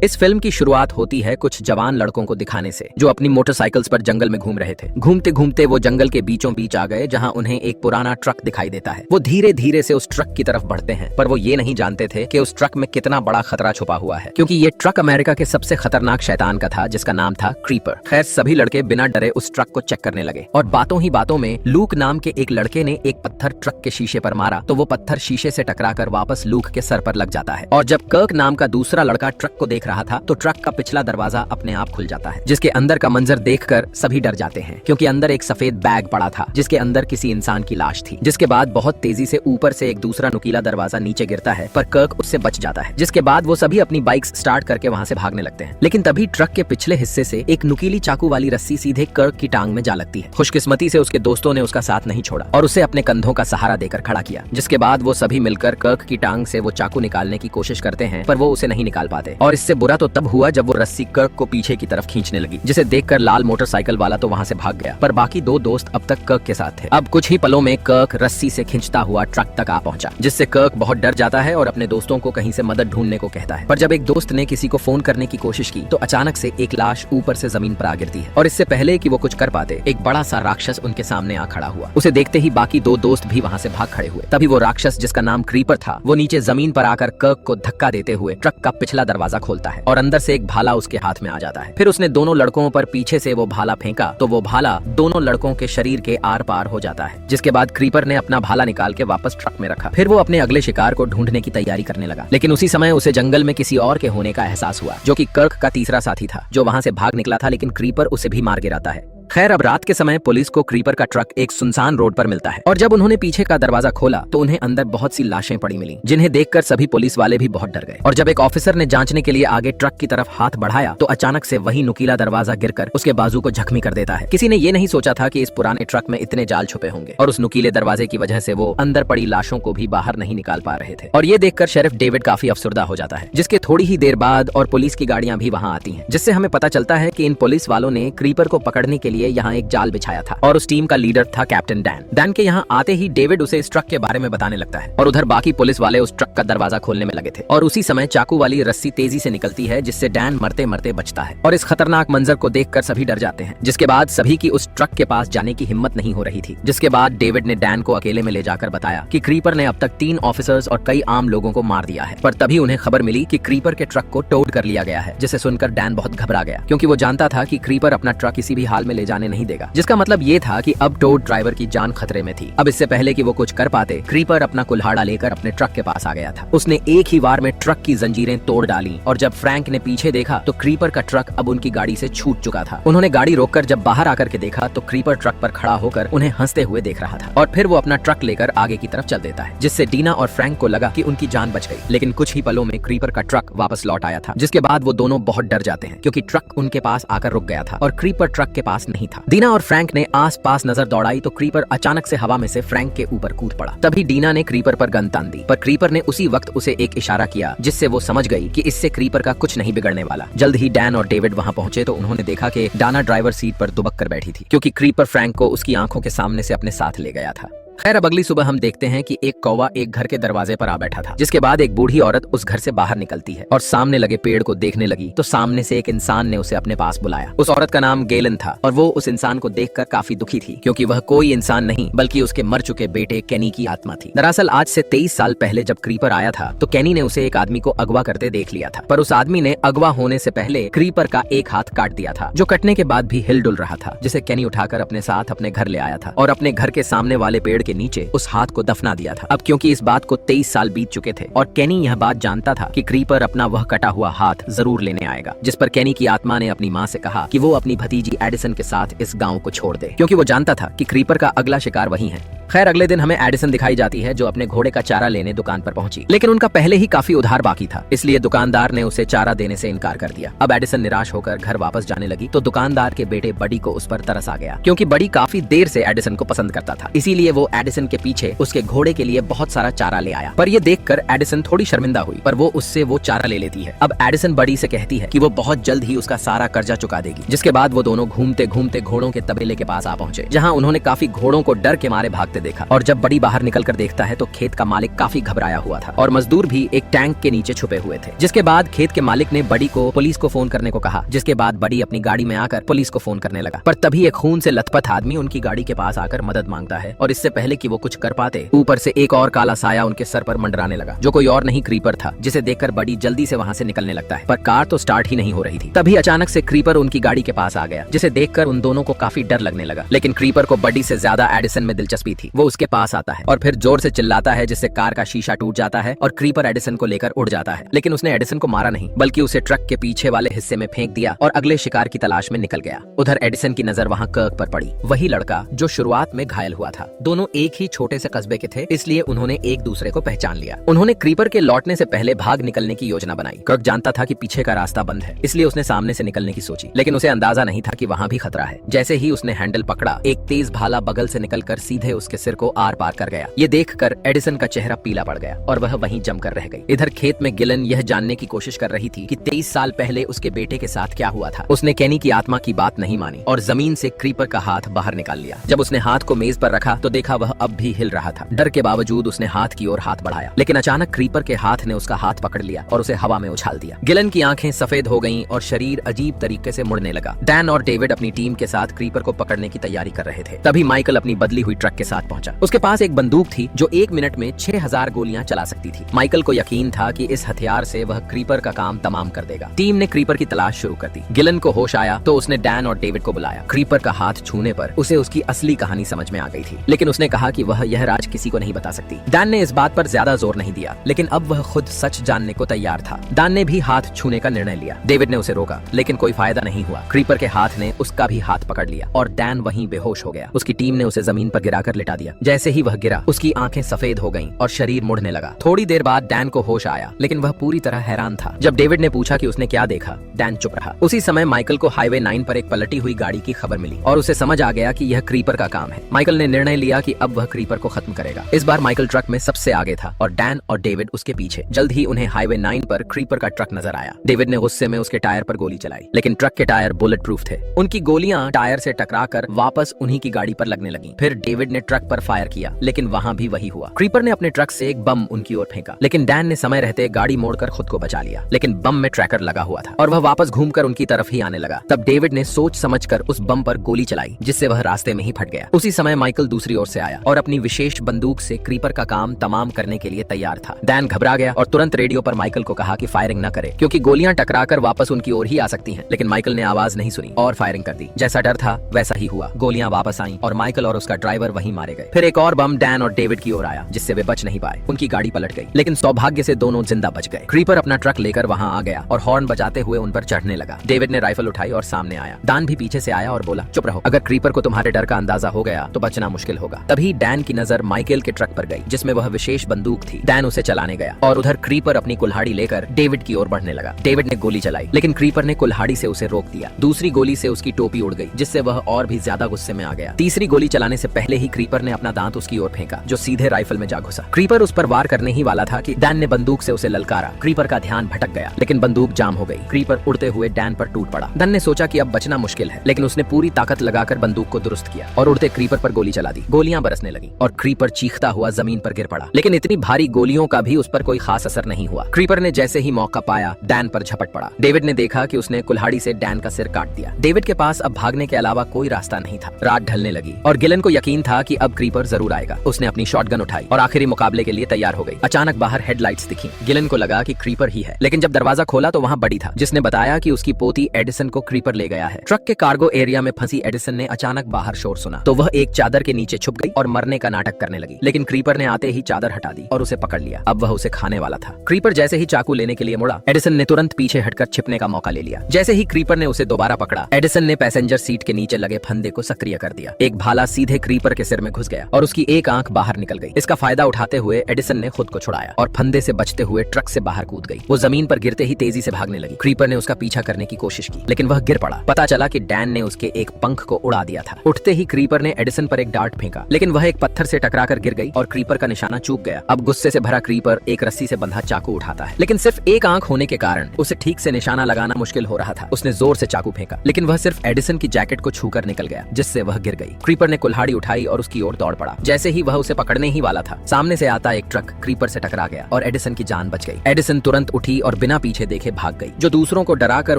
इस फिल्म की शुरुआत होती है कुछ जवान लड़कों को दिखाने से जो अपनी मोटरसाइकिल्स पर जंगल में घूम रहे थे। घूमते घूमते वो जंगल के बीचों बीच आ गए जहां उन्हें एक पुराना ट्रक दिखाई देता है। वो धीरे धीरे से उस ट्रक की तरफ बढ़ते हैं, पर वो ये नहीं जानते थे कि उस ट्रक में कितना बड़ा खतरा छुपा हुआ है, क्योंकि ये ट्रक अमेरिका के सबसे खतरनाक शैतान का था जिसका नाम था क्रीपर। खैर, सभी लड़के बिना डरे उस ट्रक को चेक करने लगे और बातों ही बातों में लूक नाम के एक लड़के ने एक पत्थर ट्रक के शीशे पर मारा तो वो पत्थर शीशे से टकराकर वापस लूक के सर पर लग जाता है। और जब कर्क नाम का दूसरा लड़का ट्रक को देख रहा था तो ट्रक का पिछला दरवाजा अपने आप खुल जाता है, जिसके अंदर का मंजर देखकर सभी डर जाते हैं, क्योंकि अंदर एक सफेद बैग पड़ा था जिसके अंदर किसी इंसान की लाश थी। जिसके बाद बहुत तेजी से ऊपर से एक दूसरा नुकीला दरवाजा नीचे गिरता है, पर कर्क उससे बच जाता है। जिसके बाद वो सभी अपनी बाइक्स स्टार्ट करके वहां से भागने लगते हैं। लेकिन तभी ट्रक के पिछले हिस्से से एक नुकीली चाकू वाली रस्सी सीधे कर्क की टांग में जा लगती है। खुशकिस्मती से उसके दोस्तों ने उसका साथ नहीं छोड़ा और उसे अपने कंधों का सहारा देकर खड़ा किया। जिसके बाद वो सभी मिलकर कर्क की टांग से वो चाकू निकालने की कोशिश करते हैं, पर वो उसे नहीं निकाल पाते। और इससे बुरा तो तब हुआ जब वो रस्सी कर्क को पीछे की तरफ खींचने लगी, जिसे देखकर लाल मोटरसाइकिल वाला तो वहां से भाग गया, पर बाकी दो दोस्त अब तक कर्क के साथ थे। अब कुछ ही पलों में कर्क रस्सी से खिंचता हुआ ट्रक तक आ पहुंचा, जिससे कर्क बहुत डर जाता है और अपने दोस्तों को कहीं से मदद ढूंढने को कहता है। पर जब एक दोस्त ने किसी को फोन करने की कोशिश की तो अचानक से एक लाश ऊपर से जमीन पर आ गिरती है और इससे पहले कि वो कुछ कर पाते एक बड़ा सा राक्षस उनके सामने आ खड़ा हुआ। उसे देखते ही बाकी दो दोस्त भी वहां से भाग खड़े हुए। तभी वो राक्षस, जिसका नाम क्रीपर था, वो नीचे जमीन पर आकर कर्क को धक्का देते हुए ट्रक का पिछला दरवाजा खोलता है और अंदर से एक भाला उसके हाथ में आ जाता है। फिर उसने दोनों लड़कों पर पीछे से वो भाला फेंका तो वो भाला दोनों लड़कों के शरीर के आर पार हो जाता है। जिसके बाद क्रीपर ने अपना भाला निकाल के वापस ट्रक में रखा। फिर वो अपने अगले शिकार को ढूंढने की तैयारी करने लगा, लेकिन उसी समय उसे जंगल में किसी और के होने का एहसास हुआ, जो कि कर्क का तीसरा साथी था, जो वहां से भाग निकला था, लेकिन क्रीपर उसे भी मार गिराता है। खैर, अब रात के समय पुलिस को क्रीपर का ट्रक एक सुनसान रोड पर मिलता है और जब उन्होंने पीछे का दरवाजा खोला तो उन्हें अंदर बहुत सी लाशें पड़ी मिली, जिन्हें देखकर सभी पुलिस वाले भी बहुत डर गए। और जब एक ऑफिसर ने जांचने के लिए आगे ट्रक की तरफ हाथ बढ़ाया तो अचानक से वही नुकीला दरवाजा गिरकर उसके बाजू को जख्मी कर देता है। किसी ने ये नहीं सोचा था कि इस पुराने ट्रक में इतने जाल छुपे होंगे और उस नुकीले दरवाजे की वजह से वो अंदर पड़ी लाशों को भी बाहर नहीं निकाल पा रहे थे। और ये देखकर शेरिफ डेविड काफी अफसरदा हो जाता है, जिसके थोड़ी ही देर बाद और पुलिस की गाड़ियां भी वहां आती हैं, जिससे हमें पता चलता है कि इन पुलिस वालों ने क्रीपर को पकड़ने के लिए यहाँ एक जाल बिछाया था और उस टीम का लीडर था कैप्टन डैन। डैन के यहाँ आते ही डेविड उसे इस ट्रक के बारे में बताने लगता है और उधर बाकी पुलिस वाले उस ट्रक का दरवाजा खोलने में लगे थे। और उसी समय चाकू वाली रस्सी तेजी से निकलती है, जिससे डैन मरते मरते बचता है और इस खतरनाक मंजर को देखकर सभी डर जाते हैं। जिसके बाद सभी की उस ट्रक के पास जाने की हिम्मत नहीं हो रही थी। जिसके बाद डेविड ने डैन को अकेले में ले जाकर बताया कि क्रीपर ने अब तक 3 ऑफिसर्स और कई आम लोगों को मार दिया है। पर तभी उन्हें खबर मिली कि क्रीपर के ट्रक को टोड कर लिया गया है, जिसे सुनकर डैन बहुत घबरा गया, क्योंकि वो जानता था कि क्रीपर अपना ट्रक किसी भी हाल में ले जाने नहीं देगा। जिसका मतलब ये था कि अब टोड ड्राइवर की जान खतरे में थी। अब इससे पहले कि वो कुछ कर पाते, क्रीपर अपना कुल्हाड़ा लेकर अपने ट्रक के पास आ गया था। उसने एक ही वार में ट्रक की जंजीरें तोड़ डाली और जब फ्रैंक ने पीछे देखा तो क्रीपर का ट्रक अब उनकी गाड़ी से छूट चुका था। उन्होंने गाड़ी रोककर जब बाहर आकर के देखा तो क्रीपर ट्रक पर खड़ा होकर उन्हें हंसते हुए देख रहा था और फिर वो अपना ट्रक लेकर आगे की तरफ चल देता है, जिससे डीना और फ्रैंक को लगा कि उनकी जान बच गई। लेकिन कुछ ही पलों में क्रीपर का ट्रक वापस लौट आया था, जिसके बाद वो दोनों बहुत डर जाते हैं, क्योंकि ट्रक उनके पास आकर रुक गया था और क्रीपर ट्रक के पास नहीं था। डीना और फ्रैंक ने आस पास नजर दौड़ाई तो क्रीपर अचानक से हवा में से फ्रैंक के ऊपर कूद पड़ा। तभी डीना ने क्रीपर पर गन तान दी, पर क्रीपर ने उसी वक्त उसे एक इशारा किया, जिससे वो समझ गई कि इससे क्रीपर का कुछ नहीं बिगड़ने वाला। जल्द ही डैन और डेविड वहां पहुंचे तो उन्होंने देखा कि डाना ड्राइवर सीट पर दुबक कर बैठी थी, क्योंकि क्रीपर फ्रैंक को उसकी आंखों के सामने से अपने साथ ले गया था। खैर, अब अगली सुबह हम देखते हैं कि एक कौवा एक घर के दरवाजे पर आ बैठा था। जिसके बाद एक बूढ़ी औरत उस घर से बाहर निकलती है और सामने लगे पेड़ को देखने लगी तो सामने से एक इंसान ने उसे अपने पास बुलाया। उस औरत का नाम गेलन था और वो उस इंसान को देखकर काफी दुखी थी, क्योंकि वह कोई इंसान नहीं बल्कि उसके मर चुके बेटे केनी की आत्मा थी। दरअसल आज से 23 साल पहले जब क्रीपर आया था तो केनी ने उसे एक आदमी को अगवा करते देख लिया था, पर उस आदमी ने अगवा होने से पहले क्रीपर का एक हाथ काट दिया था, जो कटने के बाद भी हिल डुल रहा था, जिसे केनी उठाकर अपने साथ अपने घर ले आया था और अपने घर के सामने वाले पेड़ के नीचे उस हाथ को दफना दिया था। अब क्योंकि इस बात को 23 साल बीत चुके थे और केनी यह बात जानता था कि क्रीपर अपना वह कटा हुआ हाथ जरूर लेने आएगा, जिस पर केनी की आत्मा ने अपनी माँ से कहा कि वो अपनी भतीजी एडिसन के साथ इस गांव को छोड़ दे, क्योंकि वो जानता था कि क्रीपर का अगला शिकार वही है। खैर, अगले दिन हमें एडिसन दिखाई जाती है, जो अपने घोड़े का चारा लेने दुकान पर पहुंची, लेकिन उनका पहले ही काफी उधार बाकी था, इसलिए दुकानदार ने उसे चारा देने से इनकार कर दिया। अब एडिसन निराश होकर घर वापस जाने लगी तो दुकानदार के बेटे बडी को उस पर तरस आ गया, क्योंकि बडी काफी देर से एडिसन को पसंद करता था, इसीलिए वो एडिसन के पीछे उसके घोड़े के लिए बहुत सारा चारा ले आया। पर ये देखकर एडिसन थोड़ी शर्मिंदा हुई, पर वो उससे वो चारा ले लेती है। अब एडिसन बड़ी से कहती है कि वो बहुत जल्द ही उसका सारा कर्जा चुका देगी। जिसके बाद वो दोनों घूमते घूमते घोड़ों के तबेले के पास आ पहुंचे, जहां उन्होंने काफी घोड़ों को डर के मारे भागते देखा। और जब बड़ी बाहर निकलकर देखता है तो खेत का मालिक काफी घबराया हुआ था और मजदूर भी एक टैंक के नीचे छुपे हुए थे। जिसके बाद खेत के मालिक ने बड़ी को पुलिस को फोन करने को कहा। जिसके बाद बड़ी अपनी गाड़ी में आकर पुलिस को फोन करने लगा। पर तभी एक खून से लथपथ आदमी उनकी गाड़ी के पास आकर मदद मांगता है और इससे पहले कि वो कुछ कर पाते, ऊपर से एक और काला साया उनके सर पर मंडराने लगा, जो कोई और नहीं क्रीपर था, जिसे देखकर बड़ी जल्दी से वहां से निकलने लगता है। पर कार तो स्टार्ट ही नहीं हो रही थी। तभी अचानक से क्रीपर उनकी गाड़ी के पास आ गया, जिसे देखकर उन दोनों को काफी डर लगने लगा। लेकिन क्रीपर को बडी से ज्यादा एडिसन में दिलचस्पी थी। वो उसके पास आता है और फिर जोर से चिल्लाता है, जिससे कार का शीशा टूट जाता है और क्रीपर एडिसन को लेकर उड़ जाता है। लेकिन उसने एडिसन को मारा नहीं, बल्कि उसे ट्रक के पीछे वाले हिस्से में फेंक दिया और अगले शिकार की तलाश में निकल गया। उधर एडिसन की नजर वहाँ कर्क पर पड़ी, वही लड़का जो शुरुआत में घायल हुआ था। दोनों एक ही छोटे से कस्बे के थे, इसलिए उन्होंने एक दूसरे को पहचान लिया। उन्होंने क्रीपर के लौटने से पहले भाग निकलने की योजना बनाई। कर्क जानता था कि पीछे का रास्ता बंद है, इसलिए उसने सामने से निकलने की सोची, लेकिन उसे अंदाजा नहीं था कि वहाँ भी खतरा है। जैसे ही उसने हैंडल पकड़ा, एक तेज भाला बगल से निकलकर सीधे उसके सिर को आर पार कर गया। ये देखकर एडिसन का चेहरा पीला पड़ गया और वह वहीं जमकर रह गई। इधर खेत में गिलन यह जानने की कोशिश कर रही थी कि 23 साल पहले उसके बेटे के साथ क्या हुआ था। उसने केनी की आत्मा की बात नहीं मानी और जमीन से क्रीपर का हाथ बाहर निकाल लिया। जब उसने हाथ को मेज पर रखा तो देखा वह अब भी हिल रहा था। डर के बावजूद उसने हाथ की ओर हाथ बढ़ाया, लेकिन अचानक क्रीपर के हाथ ने उसका हाथ पकड़ लिया और उसे हवा में उछाल दिया। गिलन की आंखें सफेद हो गईं और शरीर अजीब तरीके से मुड़ने लगा। डैन और डेविड अपनी टीम के साथ क्रीपर को पकड़ने की तैयारी कर रहे थे। तभी माइकल अपनी बदली हुई ट्रक के साथ पहुंचा। उसके पास एक बंदूक थी जो 1 मिनट में 6000 गोलियां चला सकती थी। माइकल को यकीन था कि इस हथियार से वह क्रीपर का काम तमाम कर देगा। टीम ने क्रीपर की तलाश शुरू कर दी। गिलन को होश आया तो उसने डैन और डेविड को बुलाया। क्रीपर का हाथ छूने पर उसे उसकी असली कहानी समझ में आ गई थी, लेकिन उसने कहा कि वह यह राज किसी को नहीं बता सकती। डैन ने इस बात पर ज्यादा जोर नहीं दिया, लेकिन अब वह खुद सच जानने को तैयार था। डैन ने भी हाथ छूने का निर्णय लिया। डेविड ने उसे रोका, लेकिन कोई फायदा नहीं हुआ। क्रीपर के हाथ ने उसका भी हाथ पकड़ लिया और डैन वहीं बेहोश हो गया। उसकी टीम ने उसे जमीन पर गिराकर लिटा दिया। जैसे ही वह गिरा, उसकी आंखें सफेद हो गईं और शरीर मुड़ने लगा। थोड़ी देर बाद डैन को होश आया, लेकिन वह पूरी तरह हैरान था। जब डेविड ने पूछा कि उसने क्या देखा, डैन चुप रहा। उसी समय माइकल को हाईवे 9 पर एक पलटी हुई गाड़ी की खबर मिली और उसे समझ आ गया कि यह क्रीपर का काम है। माइकल ने निर्णय लिया कि अब वह क्रीपर को खत्म करेगा। इस बार माइकल ट्रक में सबसे आगे था और डैन और डेविड उसके पीछे। जल्द ही उन्हें हाईवे 9 पर क्रीपर का ट्रक नजर आया। डेविड ने गुस्से में उसके टायर पर गोली चलाई, लेकिन ट्रक के टायर बुलेट प्रूफ थे। उनकी गोलियां टायर से टकराकर वापस उन्हीं की गाड़ी पर लगने लगी। फिर डेविड ने ट्रक पर फायर किया, लेकिन वहां भी वही हुआ। क्रीपर ने अपने ट्रक से एक बम उनकी ओर फेंका, लेकिन डैन ने समय रहते गाड़ी मोड़कर खुद को बचा लिया। लेकिन बम में ट्रैकर लगा हुआ था और वह वापस घूमकर उनकी तरफ ही आने लगा। तब डेविड ने सोच समझकर उस बम पर गोली चलाई, जिससे वह रास्ते में ही फट गया। उसी समय माइकल दूसरी ओर से आया और अपनी विशेष बंदूक से क्रीपर का काम तमाम करने के लिए तैयार था। डैन घबरा गया और तुरंत रेडियो पर माइकल को कहा कि फायरिंग न करे, क्योंकि गोलियां टकराकर वापस उनकी ओर ही आ सकती हैं। लेकिन माइकल ने आवाज नहीं सुनी और फायरिंग कर दी। जैसा डर था वैसा ही हुआ। गोलियां वापस आईं और माइकल और उसका ड्राइवर वहीं मारे गए। फिर एक और बम डैन और डेविड की ओर आया, जिससे वे बच नहीं पाए। उनकी गाड़ी पलट गई, लेकिन सौभाग्य से दोनों जिंदा बच गए। क्रीपर अपना ट्रक लेकर वहां आ गया और हॉर्न बजाते हुए उन पर चढ़ने लगा। डेविड ने राइफल उठाई और सामने आया। डैन भी पीछे से आया और बोला, चुप रहो, अगर क्रीपर को तुम्हारे डर का अंदाजा हो गया तो बचना मुश्किल होगा। तभी डैन की नजर माइकल के ट्रक पर गई, जिसमें वह विशेष बंदूक थी। डैन उसे चलाने गया और उधर क्रीपर अपनी कुल्हाड़ी लेकर डेविड की ओर बढ़ने लगा। डेविड ने गोली चलाई, लेकिन क्रीपर ने कुल्हाड़ी से उसे रोक दिया। दूसरी गोली से उसकी टोपी उड़ गई, जिससे वह और भी ज्यादा गुस्से में आ गया। तीसरी गोली चलाने से पहले ही क्रीपर ने अपना दांत उसकी ओर फेंका, जो सीधे राइफल में जा घुसा। क्रीपर उस पर वार करने ही वाला था कि डैन ने बंदूक से उसे ललकारा। क्रीपर का ध्यान भटक गया, लेकिन बंदूक जाम हो गई। क्रीपर उड़ते हुए डैन पर टूट पड़ा। डैन ने सोचा कि अब बचना मुश्किल है, लेकिन उसने पूरी ताकत लगाकर बंदूक को दुरुस्त किया और उड़ते क्रीपर पर गोली चला दी। गोलियां बरसने लगी और क्रीपर चीखता हुआ जमीन पर गिर पड़ा, लेकिन इतनी भारी गोलियों का भी उस पर कोई खास असर नहीं हुआ। क्रीपर ने जैसे ही मौका पाया डैन पर झपट पड़ा। डेविड ने देखा कि उसने कुल्हाड़ी से डैन का सिर काट दिया। डेविड के पास अब भागने के अलावा कोई रास्ता नहीं था। रात ढलने लगी और गिलन को यकीन था कि अब क्रीपर जरूर आएगा। उसने अपनी शॉटगन उठाई और आखिरी मुकाबले के लिए तैयार हो गई। अचानक बाहर हेडलाइट्स दिखी। गिलन को लगा कि क्रीपर ही है, लेकिन जब दरवाजा खोला तो वहाँ बड़ी था, जिसने बताया कि उसकी पोती एडिसन को क्रीपर ले गया है। ट्रक के कार्गो एरिया में फंसी एडिसन ने अचानक बाहर शोर सुना तो वह एक चादर के नीचे छुप गई और मरने का नाटक करने लगी, लेकिन क्रीपर ने आते ही चादर हटा दी और उसे पकड़ लिया। अब वह उसे खाने वाला था। क्रीपर जैसे ही चाकू लेने के लिए मुड़ा, एडिसन ने तुरंत पीछे हटकर छिपने का मौका ले लिया। जैसे ही क्रीपर ने उसे दोबारा पकड़ा, एडिसन ने पैसेंजर सीट के नीचे लगे फंदे को सक्रिय कर दिया। एक भाला सीधे क्रीपर के सिर में घुस गया और उसकी एक आंख बाहर निकल गई। इसका फायदा उठाते हुए एडिसन ने खुद को छुड़ाया और फंदे से बचते हुए ट्रक से बाहर कूद गई। वो जमीन पर गिरते ही तेजी से भागने लगी। क्रीपर ने उसका पीछा करने की कोशिश की, लेकिन वह गिर पड़ा। पता चला कि डैन ने उसके एक पंख को उड़ा दिया था। उठते ही क्रीपर ने एडिसन पर एक डार्ट फेंका, लेकिन लेकिन वह एक पत्थर से टकराकर गिर गई और क्रीपर का निशाना चूक गया। अब गुस्से से भरा क्रीपर एक रस्सी से बंधा चाकू उठाता है, लेकिन सिर्फ एक आंख होने के कारण उसे ठीक से निशाना लगाना मुश्किल हो रहा था। उसने जोर से चाकू फेंका, लेकिन वह सिर्फ एडिसन की जैकेट को छूकर निकल गया, जिससे वह गिर गई। क्रीपर ने कुल्हाड़ी उठाई और उसकी ओर दौड़ पड़ा। जैसे ही वह उसे पकड़ने ही वाला था, सामने से आता एक ट्रक क्रीपर से टकरा गया और एडिसन की जान बच गई। एडिसन तुरंत उठी और बिना पीछे देखे भाग गई, जो दूसरों को डराकर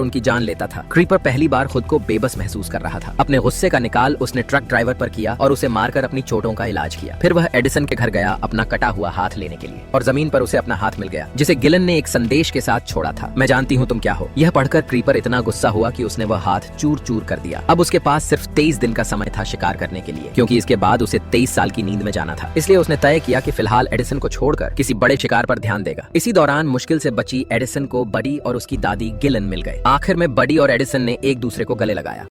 उनकी जान लेता था। क्रीपर पहली बार खुद को बेबस महसूस कर रहा था। अपने गुस्से का निकाल उसने ट्रक ड्राइवर पर किया और उसे मारकर अपनी चोटों का इलाज किया। फिर वह एडिसन के घर गया अपना कटा हुआ हाथ लेने के लिए, और जमीन पर उसे अपना हाथ मिल गया, जिसे गिलन ने एक संदेश के साथ छोड़ा था। मैं जानती हूँ तुम क्या हो। यह पढ़कर क्रीपर इतना गुस्सा हुआ कि उसने वह हाथ चूर चूर कर दिया। अब उसके पास सिर्फ 23 दिन का समय था शिकार करने के लिए, क्योंकि इसके बाद उसे 23 साल की नींद में जाना था। इसलिए उसने तय किया कि फिलहाल एडिसन को छोड़कर किसी बड़े शिकार पर ध्यान देगा। इसी दौरान मुश्किल से बची एडिसन को बडी और उसकी दादी गिलन मिल गए। आखिर में बडी और एडिसन ने एक दूसरे को गले लगाया।